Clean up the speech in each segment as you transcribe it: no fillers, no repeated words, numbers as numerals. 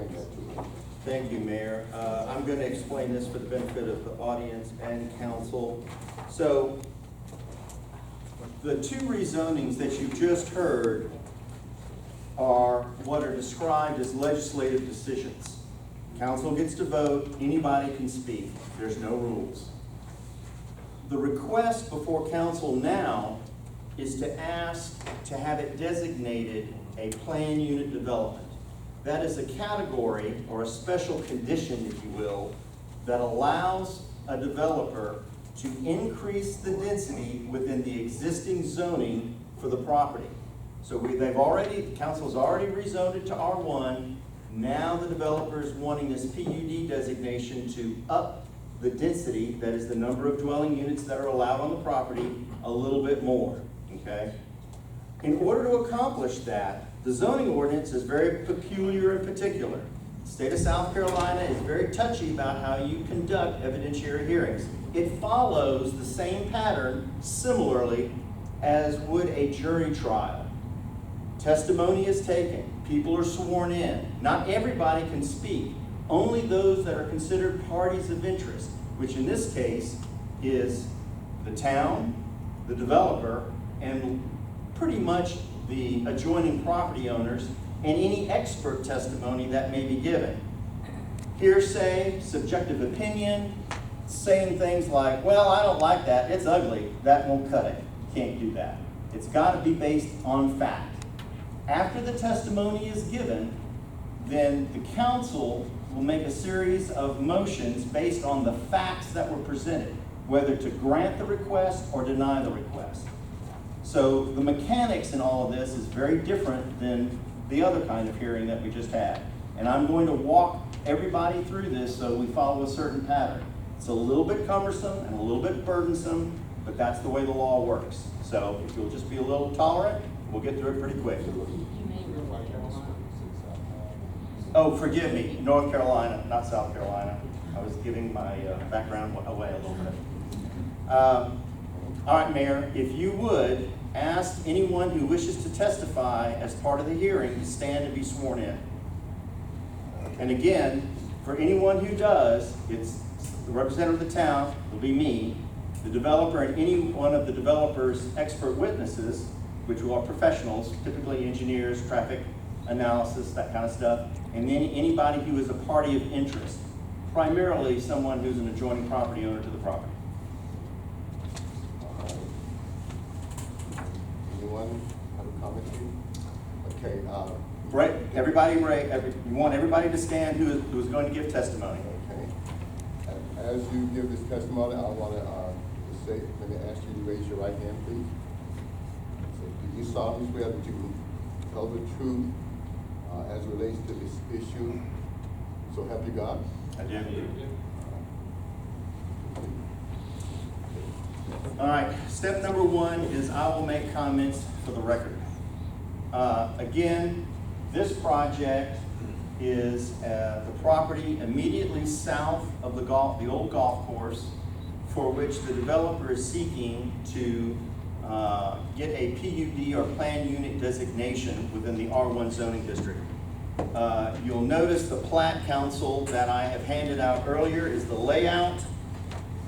explain that to me. Thank you, Mayor. I'm going to explain this for the benefit of the audience and council. So, the two rezonings that you just heard are what are described as legislative decisions. Council gets to vote, anybody can speak, there's no rules. The request before council now is to ask to have it designated a planned unit development. That is a category or a special condition, if you will, that allows a developer to increase the density within the existing zoning for the property. So council's already rezoned it to R1. Now the developer is wanting this PUD designation to up the density, that is the number of dwelling units that are allowed on the property, a little bit more, okay? In order to accomplish that, the zoning ordinance is very peculiar and particular. The state of South Carolina is very touchy about how you conduct evidentiary hearings. It follows the same pattern, similarly, as would a jury trial. Testimony is taken, people are sworn in. Not everybody can speak, only those that are considered parties of interest, which in this case is the town, the developer, and pretty much the adjoining property owners, and any expert testimony that may be given. Hearsay, subjective opinion, saying things like, well, I don't like that, it's ugly, that won't cut it. Can't do that. It's got to be based on fact. After the testimony is given, then the council will make a series of motions based on the facts that were presented, whether to grant the request or deny the request. So the mechanics in all of this is very different than the other kind of hearing that we just had. And I'm going to walk everybody through this so we follow a certain pattern. It's a little bit cumbersome and a little bit burdensome, but that's the way the law works. So if you'll just be a little tolerant, we'll get through it pretty quick. Oh, forgive me, North Carolina, not South Carolina. I was giving my background away a little bit. All right, Mayor, if you would ask anyone who wishes to testify as part of the hearing to stand and be sworn in. And again, for anyone who does, it's the representative of the town, will be me, the developer, and any one of the developer's expert witnesses, which are professionals, typically engineers, traffic analysis, that kind of stuff, and then anybody who is a party of interest, primarily someone who's an adjoining property owner to the property. Anyone have a comment here? Okay. Right, you want everybody to stand who is going to give testimony. Okay. As you give this testimony, I want to say, let me ask you to raise your right hand, please. So, do you solemnly swear that you will tell the truth as it relates to this issue? So help you God? I do. All right, step number one is I will make comments for the record. Again, this project is the property immediately south of the old golf course, for which the developer is seeking to get a PUD or planned unit designation within the R1 zoning district. You'll notice the plat council that I have handed out earlier is the layout.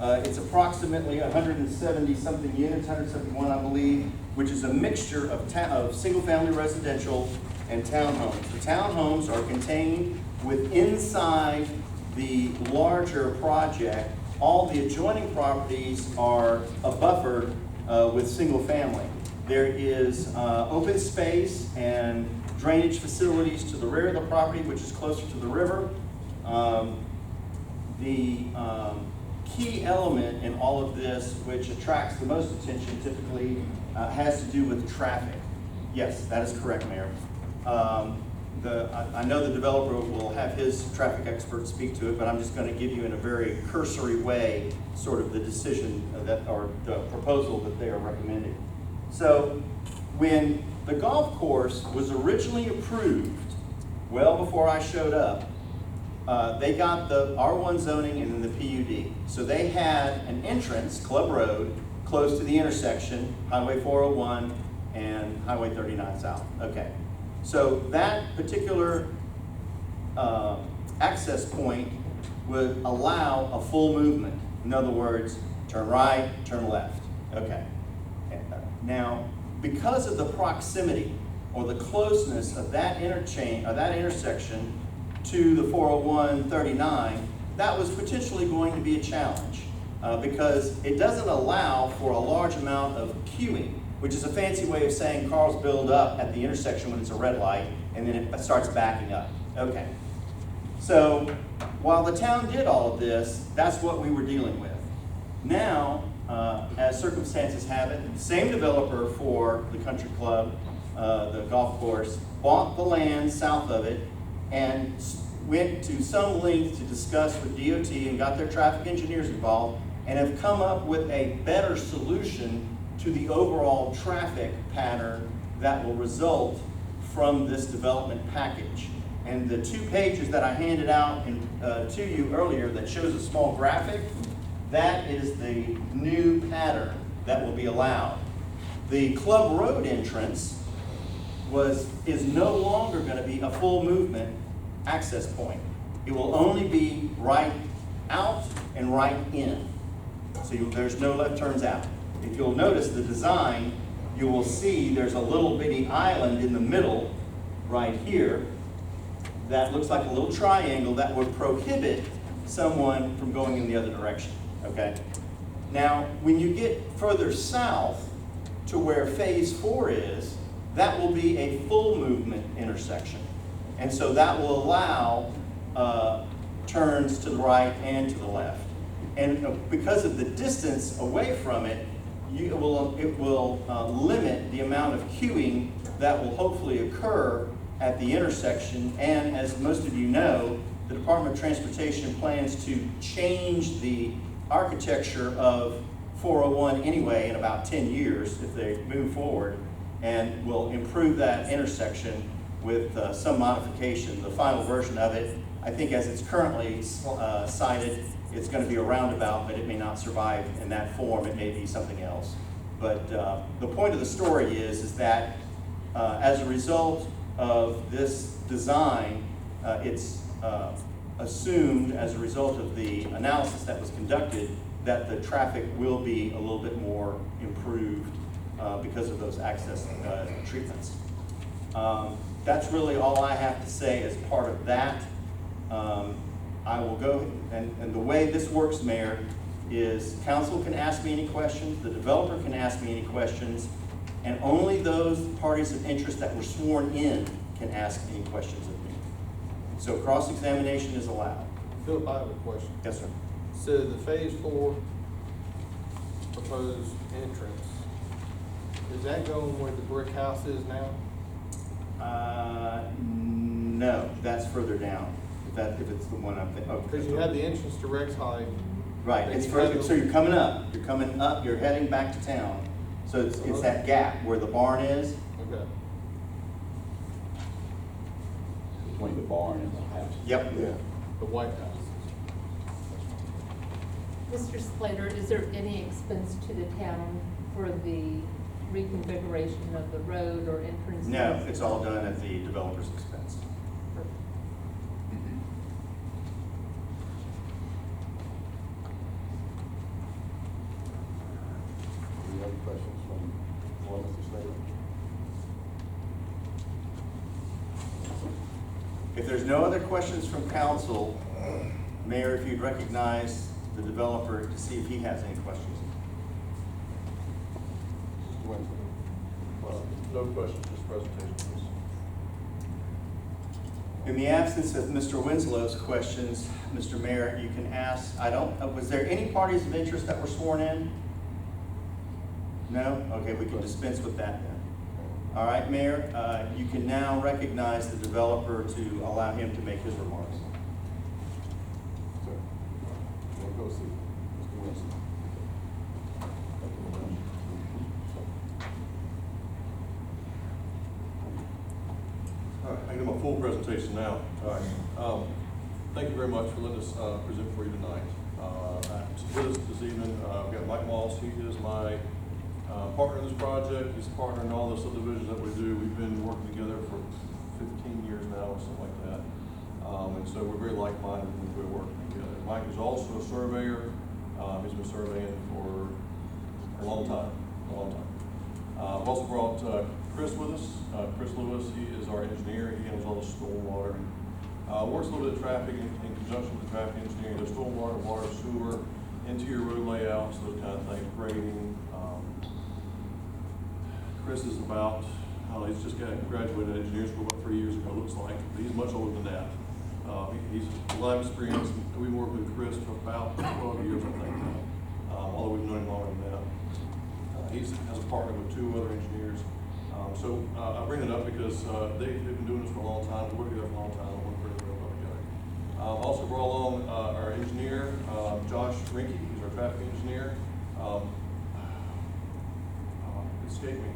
It's approximately 170 something units, 171 I believe, which is a mixture of single-family residential and townhomes. The townhomes are contained inside the larger project. All the adjoining properties are buffered with single-family. There is open space and drainage facilities to the rear of the property, which is closer to the river. The key element in all of this, which attracts the most attention typically, has to do with traffic. Yes, that is correct, Mayor. I know the developer will have his traffic expert speak to it, but I'm just going to give you in a very cursory way sort of the decision or the proposal that they are recommending. So when the golf course was originally approved, well before I showed up, they got the R1 zoning and then the PUD. So they had an entrance, Club Road, close to the intersection, Highway 401 and Highway 39 South. Okay. So that particular access point would allow a full movement. In other words, turn right, turn left. Okay. Now, because of the proximity or the closeness of that interchange or that intersection to the 401-39, that was potentially going to be a challenge because it doesn't allow for a large amount of queuing, which is a fancy way of saying cars build up at the intersection when it's a red light and then it starts backing up. Okay. So while the town did all of this, that's what we were dealing with. Now, as circumstances have it, the same developer for the country club, the golf course, bought the land south of it and went to some length to discuss with DOT and got their traffic engineers involved and have come up with a better solution to the overall traffic pattern that will result from this development package. And the 2 pages that I handed out to you earlier that shows a small graphic, that is the new pattern that will be allowed. The Club Road entrance is no longer going to be a full movement access point. It will only be right out and right in. So there's no left turns out. If you'll notice the design, you will see there's a little bitty island in the middle right here that looks like a little triangle that would prohibit someone from going in the other direction, okay? Now, when you get further south to where phase 4 is, that will be a full movement intersection. And so that will allow turns to the right and to the left. And because of the distance away from it, it will limit the amount of queuing that will hopefully occur at the intersection. And as most of you know, the Department of Transportation plans to change the architecture of 401 anyway in about 10 years if they move forward, and will improve that intersection with some modification. The final version of it, I think as it's currently cited, it's going to be a roundabout, but it may not survive in that form. It may be something else. But the point of the story is that as a result of this design, it's assumed as a result of the analysis that was conducted that the traffic will be a little bit more improved because of those access treatments. That's really all I have to say as part of that. I will go, and the way this works, Mayor, is council can ask me any questions, the developer can ask me any questions, and only those parties of interest that were sworn in can ask any questions of me. So cross-examination is allowed. Philip, I have a question. Yes, sir. So the phase 4 proposed entrance, is that going where the brick house is now? No, that's further down. If it's the one I'm thinking. Oh, Because you have the entrance to Rex High. right, it's further. So you're coming up. You're coming up. You're heading back to town. So it's that gap where the barn is. Okay. Between the barn and the house. Yep. Yeah. The White House. Mr. Slater, is there any expense to the town for the reconfiguration of the road or entrance? No, it's all done at the developer's expense. Any other questions from Mr. Slater? If there's no other questions from council, Mayor, if you'd recognize the developer to see if he has any questions. Mr. Winslow? No questions, just presentation, please. In the absence of Mr. Winslow's questions, Mr. Mayor, you can ask, was there any parties of interest that were sworn in? No? Okay, we can dispense with that then. All right, Mayor, you can now recognize the developer to allow him to make his remarks. Sir. We'll go see Mr. Winslow. All right, I can do my full presentation now. All right. Thank you very much for letting us present for you tonight. With us this evening, we've got Mike Moss. He is my partner in this project. He's a partner in all the subdivisions that we do. We've been working together for 15 years now or something like that. and so we're very like-minded when we're working together. Mike is also a surveyor. He's been surveying for a long time, I've also brought Chris with us. Chris Lewis, he is our engineer. He handles all the stormwater. Works a little bit of traffic in conjunction with the traffic engineering, does stormwater, water, sewer, interior road layouts, those kind of things, grading. Chris is about, he's just graduated engineering school about 3 years ago, looks like, but he's much older than that. He's a lot of experience. We've worked with Chris for about 12 years, I think, although we've known him longer than that. He has a partner with 2 other engineers. So I bring it up because they've been doing this for a long time, we've worked together for a long time, and work very well together. Also brought along our engineer, Josh Rinke, he's our traffic engineer. Escape me.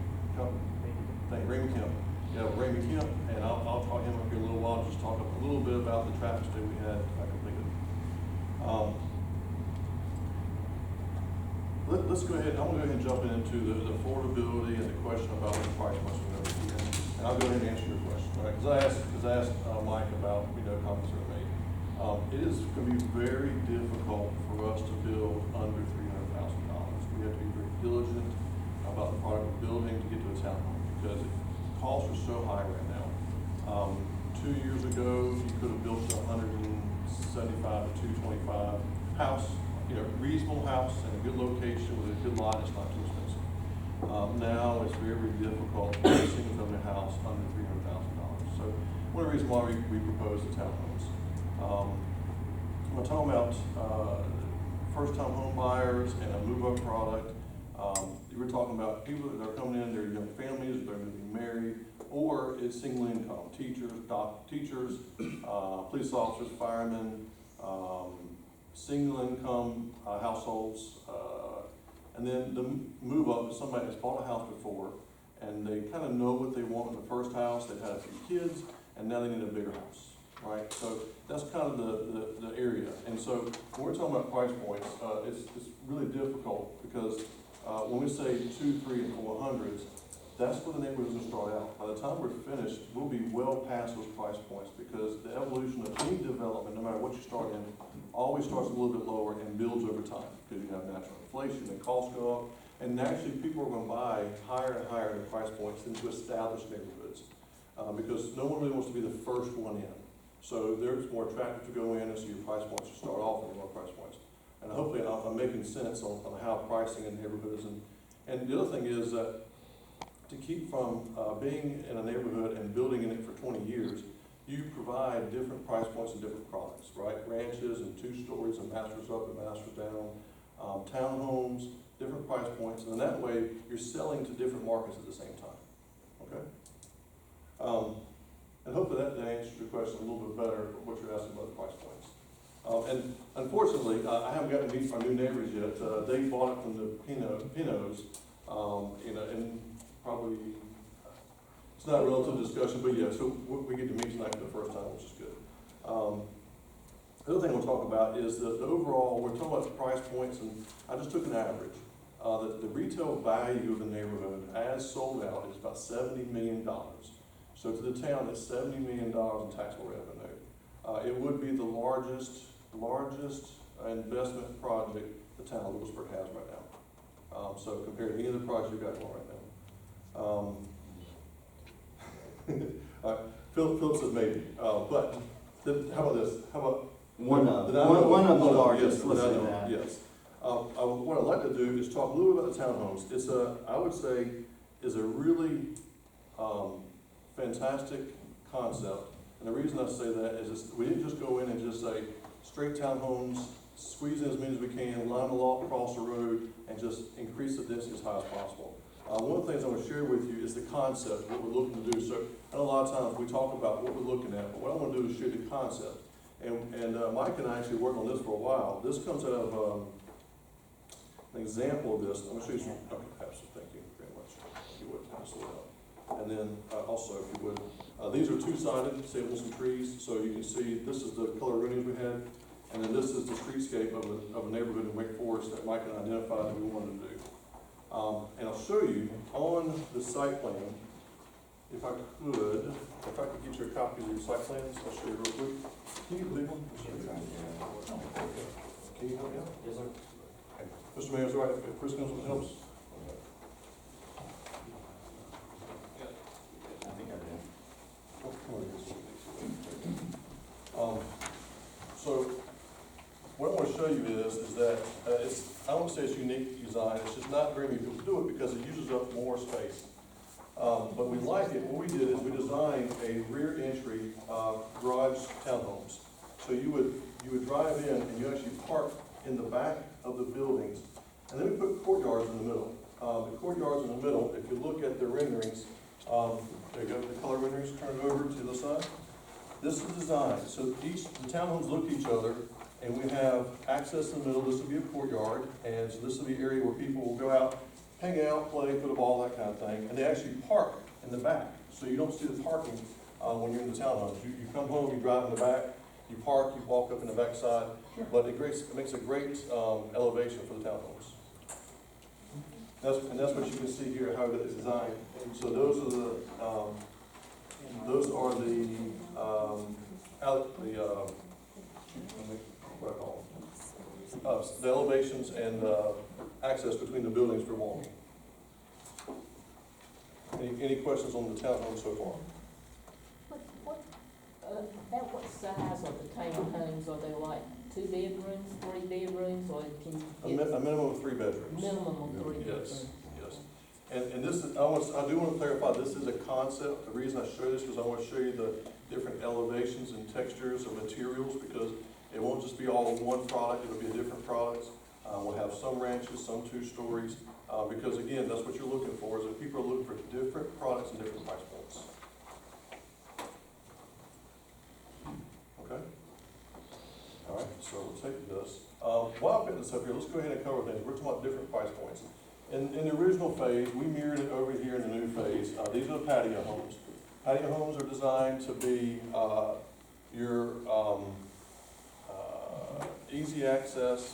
Thank you, Raymond Kemp. Yeah, Raymond Kemp, and I'll talk him up here a little while, just talk a little bit about the traffic study we had completed. Let's go ahead, I'm gonna go ahead and jump into the affordability and the question about the price points we're gonna be in. And I'll go ahead and answer your question, all right? Because I asked Mike about, comments that were made. It is gonna be very difficult for us to build under $300,000. We have to be very diligent about the product we're building to get to a townhome, because costs are so high right now. 2 years ago, you could have built a 175 to 225 house, reasonable house in a good location with a good lot. It's not too expensive. Now it's very, very difficult to get a single-family house under $300,000. So one of the reasons why we propose the townhomes. When I'm talking about first-time home buyers and a move-up product, we're talking about people that are coming in, they're young families, they're going to be married, or it's single income, teachers, police officers, firemen, single income households, and then the move up is somebody that's bought a house before, and they kind of know what they want in the first house, they've had a few kids, and now they need a bigger house, right? So that's kind of the area. And so when we're talking about price points, it's really difficult because when we say 2, 3, and 400s, that's where the neighborhoods will start out. By the time we're finished, we'll be well past those price points, because the evolution of any development, no matter what you start in, always starts a little bit lower and builds over time, because you have natural inflation and costs go up, and naturally people are going to buy higher and higher in price points into established neighborhoods, because no one really wants to be the first one in. So there's more attractive to go in, and so your price points will start off with more price points. And hopefully I'm making sense on how pricing in neighborhoods. And the other thing is that to keep from being in a neighborhood and building in it for 20 years, you provide different price points and different products, right? Ranches and 2 stories and masters up and masters down, townhomes, different price points. And that way you're selling to different markets at the same time, okay? And hopefully that answers your question a little bit better, what you're asking about the price points. And unfortunately, I haven't gotten to meet our new neighbors yet. They bought it from the Pinos, and probably, it's not a relative discussion, but yeah, so we get to meet tonight for the first time, which is good. The other thing we'll talk about is that the overall, we're talking about the price points, and I just took an average. The retail value of the neighborhood as sold out is about $70 million. So to the town, that's $70 million in taxable revenue. It would be the largest investment project the town of Louisburg has right now. So compared to any other project you've got going right now. Philip said maybe, but how about this? How about one of the largest? Yes, Let's say that. yes. What I'd like to do is talk a little bit about the townhomes. It's I would say, is a really fantastic concept. And the reason I say that is we didn't just go in and just say straight townhomes, squeeze in as many as we can, line the lot across the road, and just increase the density as high as possible. One of the things I want to share with you is the concept, what we're looking to do. So I know a lot of times we talk about what we're looking at, but what I want to do is share the concept. And Mike and I actually worked on this for a while. This comes out of an example of this. I'm going to show you some, okay, absolutely, thank you very much. If you would, pass it out. And then also, if you would, these are two-sided, samples and trees, so you can see this is the color roonies we had, and then this is the streetscape of a neighborhood in Wake Forest that Mike and I identified that we wanted to do. And I'll show you on the site plan, if I could get your copies of your site plans, I'll show you real quick. Can you right, if Chris comes and helps. I think I did. So, what I want to show you is that I don't say it's unique design, it's just not very many people do it because it uses up more space. But we like it. What we did is we designed a rear entry garage townhomes. So you would drive in and you actually park in the back of the buildings. And then we put courtyards in the middle. The courtyards in the middle, if you look at the renderings, there you go, the color renderings, turn it over to the side. This is designed, so the townhomes look at each other, and we have access in the middle. This will be a courtyard, and so this will be an area where people will go out, hang out, play, put a ball, that kind of thing, and they actually park in the back. So you don't see the parking when you're in the townhomes. You come home, you drive in the back, you park, you walk up in the backside, but it makes a great elevation for the townhomes. And that's what you can see here, how it's designed. So those are the elevations and access between the buildings for walking. Any questions on the townhome so far? About what size are the townhomes? Are they like 2 bedrooms, 3 bedrooms, or can you A get minimum of 3 bedrooms. minimum of 3 Yes, bedrooms? yes. And this is, I do want to clarify, this is a concept. The reason I show this is I want to show you the different elevations and textures of materials, because it won't just be all one product, it'll be a different products. We'll have some ranches, some 2 stories, because again, that's what you're looking for, is that people are looking for different products and different price points. Okay? All right, so we'll take this. While I put this up here, let's go ahead and cover things. We're talking about different price points. In the original phase, we mirrored it over here in the new phase. These are the patio homes. Patio homes are designed to be your easy access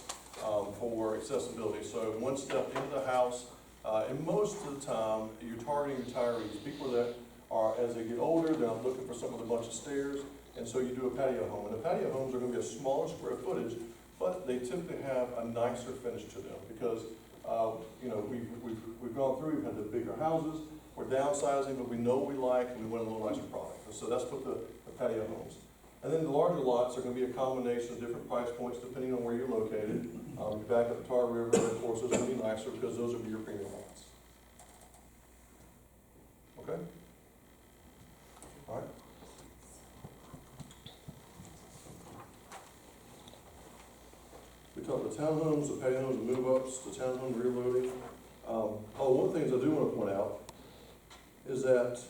for accessibility. So one step into the house, and most of the time, you're targeting retirees, people that are, as they get older, they're not looking for something with a bunch of stairs, and so you do a patio home. And the patio homes are going to be a smaller square footage, but they typically have a nicer finish to them because we've gone through, we've had the bigger houses, we're downsizing, but we know what we like, and we want a little nicer product. And so that's what the patio homes. And then the larger lots are going to be a combination of different price points depending on where you're located. Back at the Tar River, of course, those are going to be nicer because those will be your premium lots. Okay? All right. We talked about townhomes, the patio homes, the move-ups, the townhome rear loading. One of the things I do want to point out is that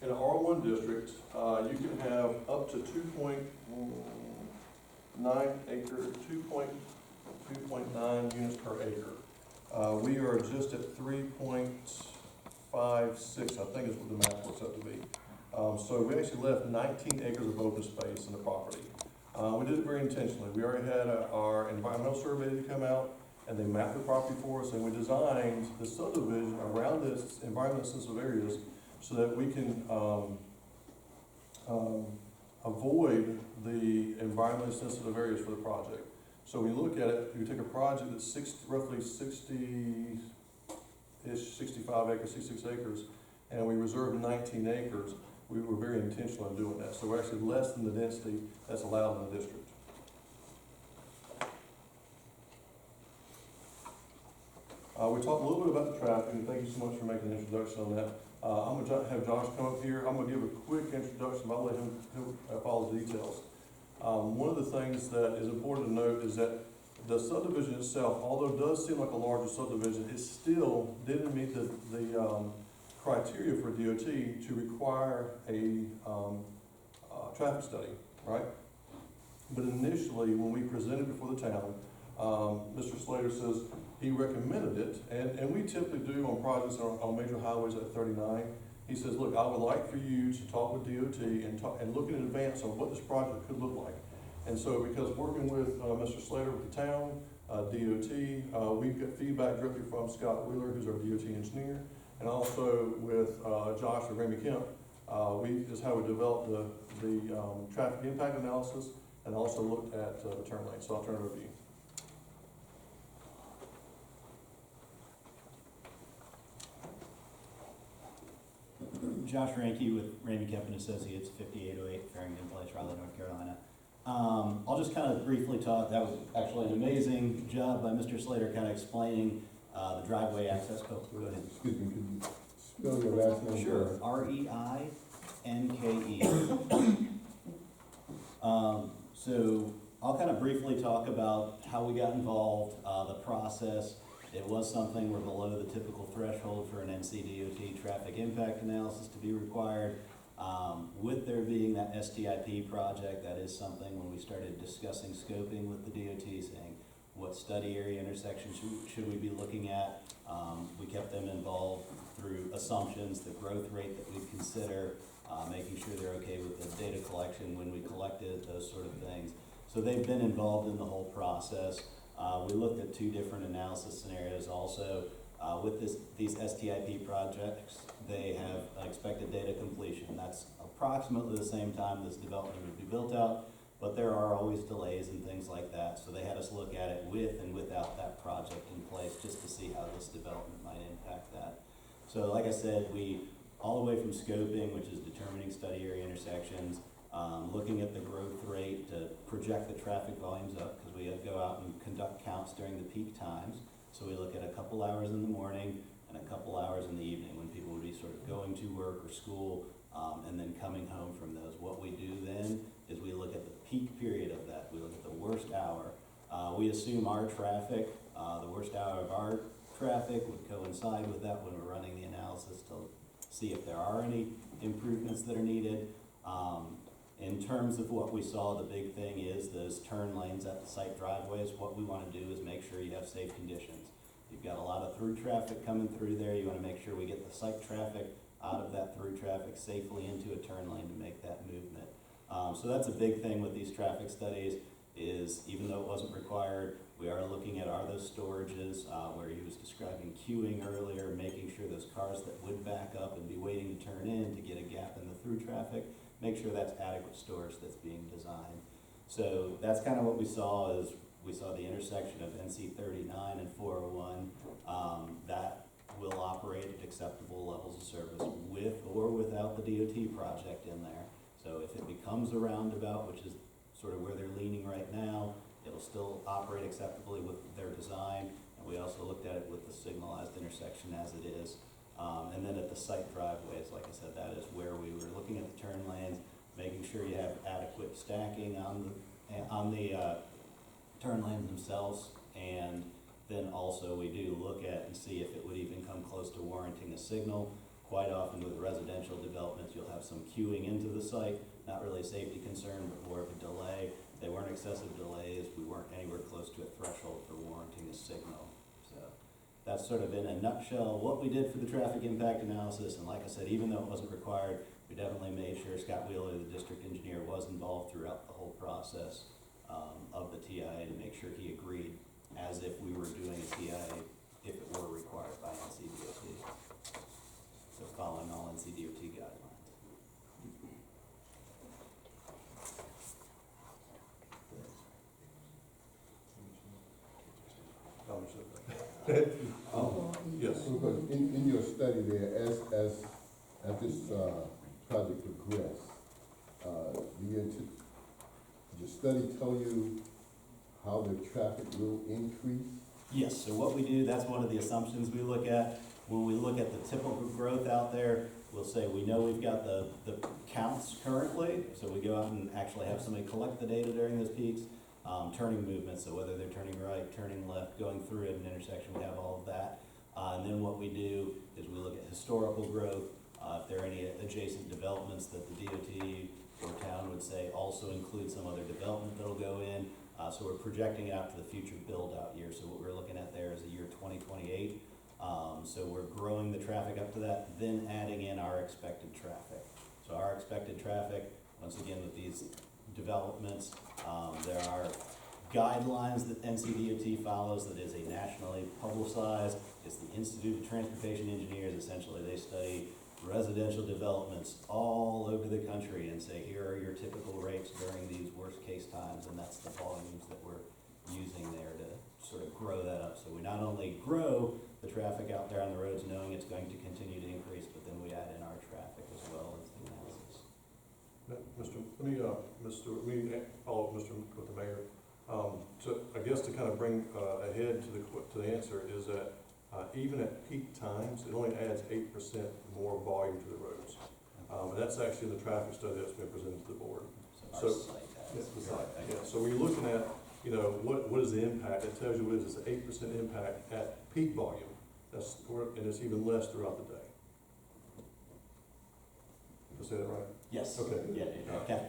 in an R1 district, you can have up to 2.9 units per acre. We are just at 3.56, I think is what the math works out to be. So we actually left 19 acres of open space in the property. We did it very intentionally. We already had our environmental survey to come out, and they mapped the property for us, and we designed the subdivision around this environmentally sensitive areas so that we can avoid the environmentally sensitive areas for the project. So when you look at it, you take a project that's roughly 60-ish, 65 acres, 66 acres, and we reserved 19 acres. We were very intentional in doing that. So we're actually less than the density that's allowed in the district. We talked a little bit about the traffic, and thank you so much for making the introduction on that. I'm going to have Josh come up here. I'm going to give a quick introduction, but I'll let him follow the details. One of the things that is important to note is that the subdivision itself, although it does seem like a larger subdivision, it still didn't meet the criteria for DOT to require a traffic study, right? But initially, when we presented before the town, Mr. Slater says he recommended it, and we typically do on projects on major highways at 39. He says, look, I would like for you to talk with DOT and look in advance on what this project could look like. And so because working with Mr. Slater with the town, DOT, we've got feedback directly from Scott Wheeler, who's our DOT engineer, and also with Josh and Ramey Kemp. This is how we developed the traffic impact analysis and also looked at the turn lane. So I'll turn it over to you. Josh Ranke with Ramey Kemp and Associates, 5808 Farrington Place, Raleigh, North Carolina. I'll just kind of briefly talk. That was actually an amazing job by Mr. Slater kind of explaining the driveway access. Oh, go ahead. Excuse me, could you spell your last name? Sure. R-E-I-N-K-E. So I'll kind of briefly talk about how we got involved, the process. It was something we're below the typical threshold for an NCDOT traffic impact analysis to be required. With there being that STIP project, that is something when we started discussing scoping with the DOT, saying what study area intersections should we be looking at. We kept them involved through assumptions, the growth rate that we consider, making sure they're okay with the data collection when we collected, those sort of things. So they've been involved in the whole process. We looked at 2 different analysis scenarios also. With these STIP projects, they have an expected data completion. That's approximately the same time this development would be built out, but there are always delays and things like that. So they had us look at it with and without that project in place just to see how this development might impact that. So like I said, we, all the way from scoping, which is determining study area intersections, looking at the growth rate to project the traffic volumes up, because we go out and conduct counts during the peak times. So we look at a couple hours in the morning and a couple hours in the evening when people would be sort of going to work or school, and then coming home from those. What we do then is we look at the peak period of that. We look at the worst hour. We assume our traffic, the worst hour of our traffic would coincide with that when we're running the analysis to see if there are any improvements that are needed. In terms of what we saw, the big thing is those turn lanes at the site driveways. What we want to do is make sure you have safe conditions. You've got a lot of through traffic coming through there. You want to make sure we get the site traffic out of that through traffic safely into a turn lane to make that movement. So that's a big thing with these traffic studies is, even though it wasn't required, we are looking at, are those storages, where he was describing queuing earlier, making sure those cars that would back up and be waiting to turn in to get a gap in the through traffic, make sure that's adequate storage that's being designed. So that's kind of what we saw. Is we saw the intersection of NC 39 and 401, that will operate at acceptable levels of service with or without the DOT project in there. So if it becomes a roundabout, which is sort of where they're leaning right now, it'll still operate acceptably with their design. And we also looked at it with the signalized intersection as it is. And then at the site driveways, like I said, that is where we were looking at the turn lanes, making sure you have adequate stacking on the turn lanes themselves. And then also we do look at and see if it would even come close to warranting a signal. Quite often with residential developments, you'll have some queuing into the site, not really a safety concern, but more of a delay. They weren't excessive delays. We weren't anywhere close to a threshold for warranting a signal. So that's sort of in a nutshell what we did for the traffic impact analysis. And like I said, even though it wasn't required, we definitely made sure Scott Wheeler, the district engineer, was involved throughout the whole process of the TIA to make sure he agreed as if we were doing a TIA if it were required by NCDOT. So following all NCDOT guidelines. Yes. Because in your study there, as this project progressed, did your study tell you how the traffic will increase? Yes, so what we do, that's one of the assumptions we look at. When we look at the typical growth out there, we'll say we know we've got the counts currently, so we go out and actually have somebody collect the data during those peaks. Turning movements, so whether they're turning right, turning left, going through an intersection, we have all of that. And then what we do is we look at historical growth, if there are any adjacent developments that the DOT or town would say also include some other development that'll go in. So we're projecting out to the future build-out year. So what we're looking at there is the year 2028. So we're growing the traffic up to that, then adding in our expected traffic. So our expected traffic, once again with these developments, there are guidelines that NCDOT follows that is a nationally publicized. It's the Institute of Transportation Engineers. Essentially, they study residential developments all over the country and say, here are your typical rates during these worst case times, and that's the volumes that we're using there to sort of grow that up. So we not only grow the traffic out there on the roads, knowing it's going to continue to increase, but then we add in our traffic as well as the analysis. Let me follow up, with the mayor. So I guess to kind of bring ahead to the answer is that even at peak times, it only adds 8% more volume to the roads. And that's actually the traffic study that's been presented to the board. So our So- site Yes, has. the site, yeah. So we're looking at, what is the impact? It tells you what it is, it's an 8% impact at peak volume. And it's even less throughout the day. Did I say that right? Yes. Okay. Yeah, okay.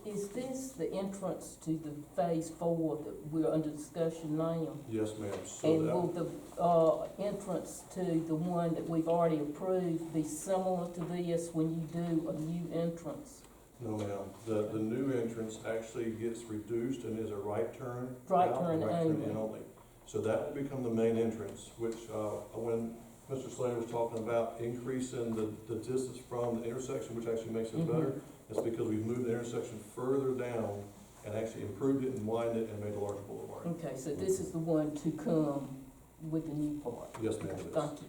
Is this the entrance to the phase 4 that we're under discussion now? Yes, ma'am. So And that- will the entrance to the one that we've already approved be similar to this when you do a new entrance? No, ma'am. The new entrance actually gets reduced and is a right turn. Right out, turn right turn only. in only. So that will become the main entrance, which, when Mr. Slater was talking about increasing the distance from the intersection, which actually makes it better, it's because we've moved the intersection further down and actually improved it and widened it and made a larger boulevard. Okay, so this is the one to come with the new part? Yes, ma'am, it is. Thank you.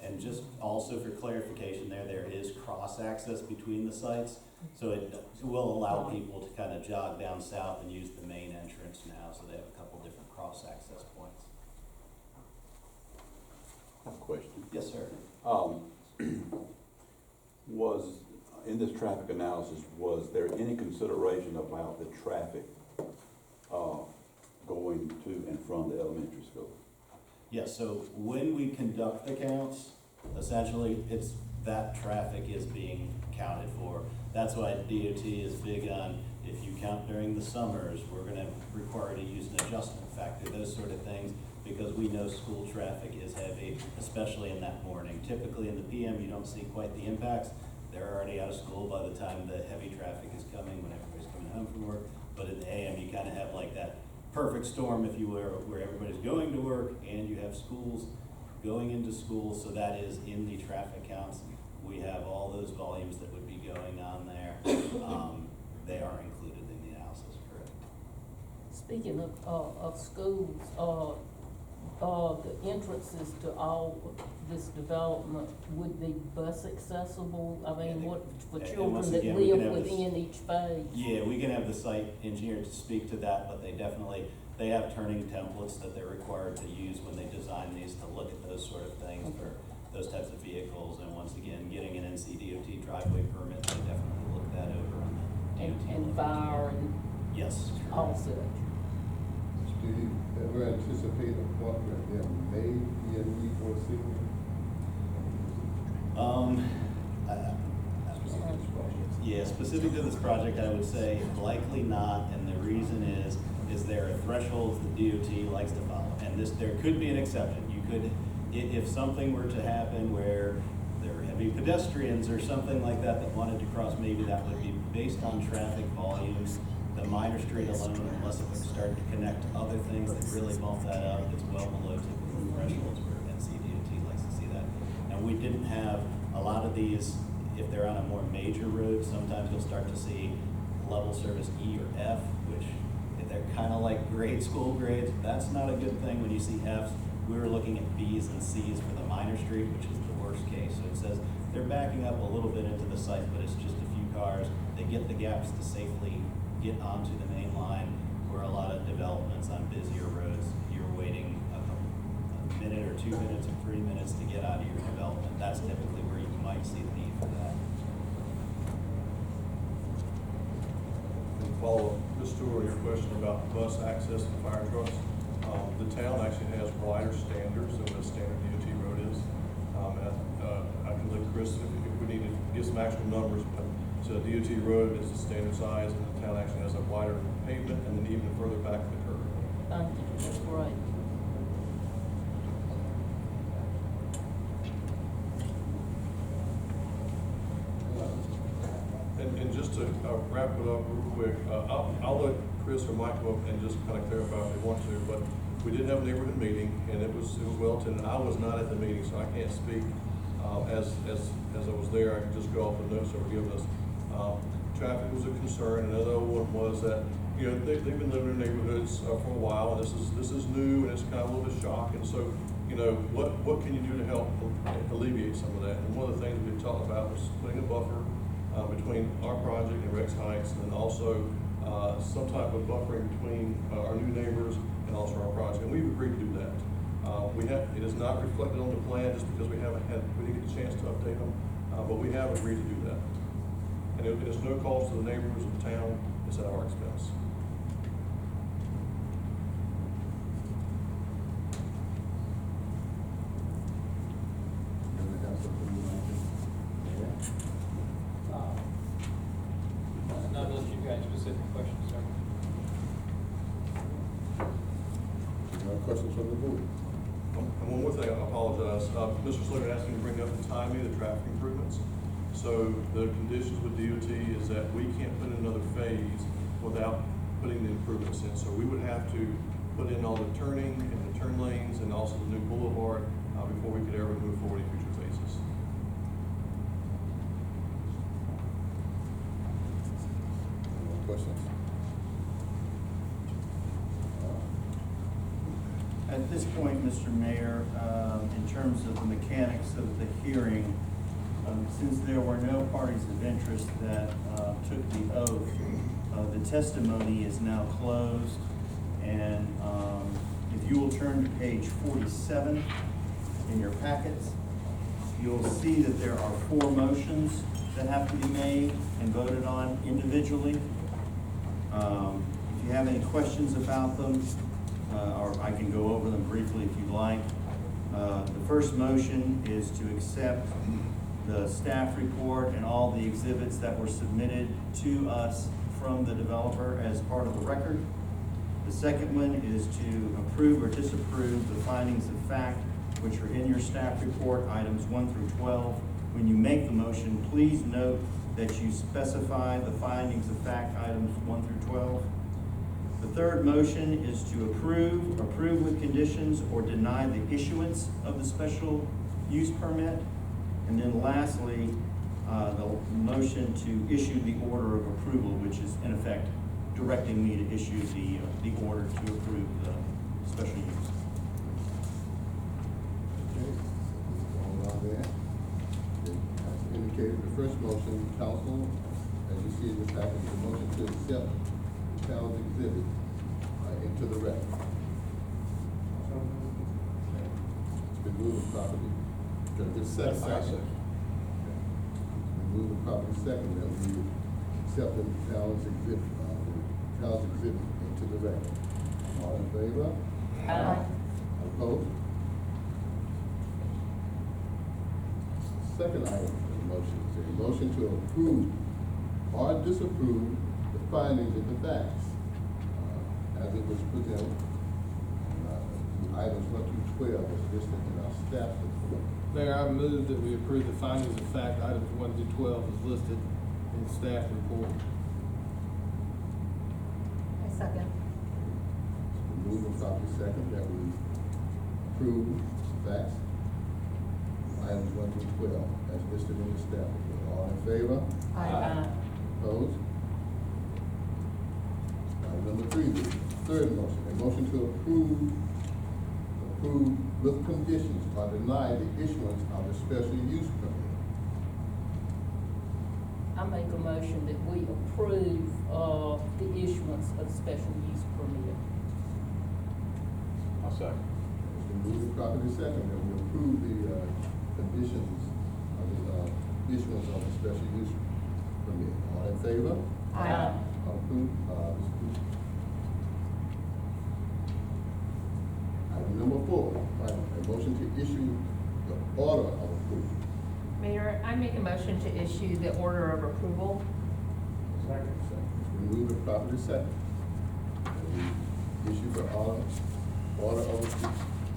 And just also for clarification there is cross-access between the sites. So it will allow people to kind of jog down south and use the main entrance now, so they have a couple different cross-access points. I have a question. Yes, sir. In this traffic analysis, was there any consideration about the traffic, going to and from the elementary school? Yes, so when we conduct the counts, essentially, it's, that traffic is being counted for. That's why DOT is big on, if you count during the summers, we're gonna require to use an adjustment factor, those sort of things, because we know school traffic is heavy, especially in that morning. Typically in the PM, you don't see quite the impacts. They're already out of school by the time the heavy traffic is coming, when everybody's coming home from work. But in the AM, you kind of have like that perfect storm, if you will, where everybody's going to work and you have schools going into school, so that is in the traffic counts. We have all those volumes that would be going on there. They are included in the analysis, correct? Speaking of schools, the entrances to all of this development would be bus accessible? I mean, what, for And children once that again, we can live have this- within each phase? Yeah, we can have the site engineer to speak to that, but they have turning templates that they're required to use when they design these to look at those sort of things for those types of vehicles. And once again, getting an NCDOT driveway permit, they definitely look that over on the DOT. And fire and Yes. all such? Do you ever anticipate a point where there may be a need for a signal? Yeah, specific to this project, I would say likely not, and the reason is there are thresholds that DOT likes to follow, and there could be an exception. You could, if something were to happen where there were heavy pedestrians or something like that wanted to cross, maybe that would be based on traffic volumes. The minor street alone, unless it started to connect to other things that really bump that up, it's well below typical thresholds where NCDOT likes to see that. And we didn't have a lot of these, if they're on a more major road, sometimes you'll start to see level service E or F, which if they're kind of like grade school grades. That's not a good thing when you see Fs. We were looking at Bs and Cs for the minor street, which is the worst case. So it says they're backing up a little bit into the site, but it's just a few cars. They get the gaps to safely get onto the main line, where a lot of developments on busier roads, you're waiting a minute or 2 minutes or 3 minutes to get out of your development. That's typically where you might see the need for that. And follow up, Ms. Stewart, your question about bus access and fire trucks. The town actually has wider standards than the standard DOT road is. I can let Chris, if we need to get some actual numbers, but so DOT road is the standard size, and the town actually has a wider pavement and then even further back to the curb. Thank you, that's great. And just to wrap it up real quick, I'll let Chris or Mike go up and just kind of clarify if they want to, but we did have a neighborhood meeting, and it was well attended. I was not at the meeting, so I can't speak. As I was there, I could just go off the notes that were given us. Traffic was a concern. Another one was that, you know, they've been living in neighborhoods for a while, and this is new, and it's kind of a little bit shock, and so, you know, what can you do to help alleviate some of that? And one of the things we talked about was putting a buffer between our project and Rex Heights, and then also some type of buffering between our new neighbors and also our project, and we've agreed to do that. It is not reflected on the plan just because we didn't get a chance to update them, but we have agreed to do that. And it is no cost to the neighbors of the town, it's at our expense. Not unless you've got specific questions, sir. Any other questions from the board? And one more thing, I apologize. Mr. Slater asked me to bring up the timing of the traffic improvements. So the conditions with DOT is that we can't put in another phase without putting the improvements in. So we would have to put in all the turning and the turn lanes and also the new boulevard before we could ever move forward in future phases. Any more questions? At this point, Mr. Mayor, in terms of the mechanics of the hearing, since there were no parties of interest that took the oath, the testimony is now closed. And if you will turn to page 47 in your packets, you'll see that there are 4 motions that have to be made and voted on individually. If you have any questions about them, or I can go over them briefly if you'd like. The first motion is to accept the staff report and all the exhibits that were submitted to us from the developer as part of the record. The second one is to approve or disapprove the findings of fact which are in your staff report, items 1 through 12. When you make the motion, please note that you specify the findings of fact, items 1 through 12. The third motion is to approve with conditions, or deny the issuance of the special use permit. And then lastly, the motion to issue the order of approval, which is in effect directing me to issue the order to approve the special use. Okay, going on there. As indicated, the first motion, council, as you see in the package, the motion to accept the town's exhibit into the record. It's been moved properly. The second. It's been moved properly second that we accept the town's exhibit into the record. All in favor? Aye. Opposed? Second item of the motion is a motion to approve or disapprove the findings of the facts as it was presented. Items 1 through 12 was listed in our staff report. Mayor, I move that we approve the findings of fact, items 1 through 12 is listed in the staff report. I second. It's been moved and properly second that we approve facts, items 1 through 12 as listed in the staff report. All in favor? Aye. Opposed? Item number 3, the third motion, a motion to approve with conditions or deny the issuance of the special use permit. I make a motion that we approve the issuance of the special use permit. I'll second. It's been moved and properly second that we approve the conditions of the issuance of the special use permit. All in favor? Aye. All approved? Item number 4, a motion to issue the order of approval. Mayor, I make a motion to issue the order of approval. Second. It's been moved and properly second. That we issue the order of approval.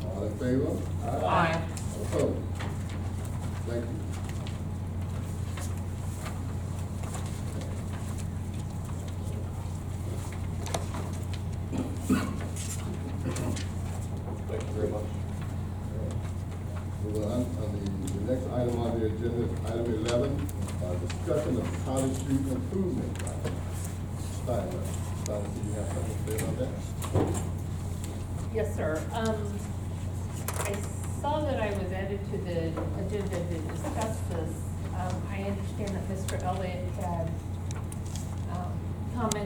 All in favor? Aye. All opposed? Thank you. Thank you very much. Moving on, the next item on the agenda is item 11, discussion of College Street improvement project. Steiner. Donna, do you have something to say about that? Yes, sir. I saw that I was added to the agenda to discuss this. I understand that Mr. Elliott had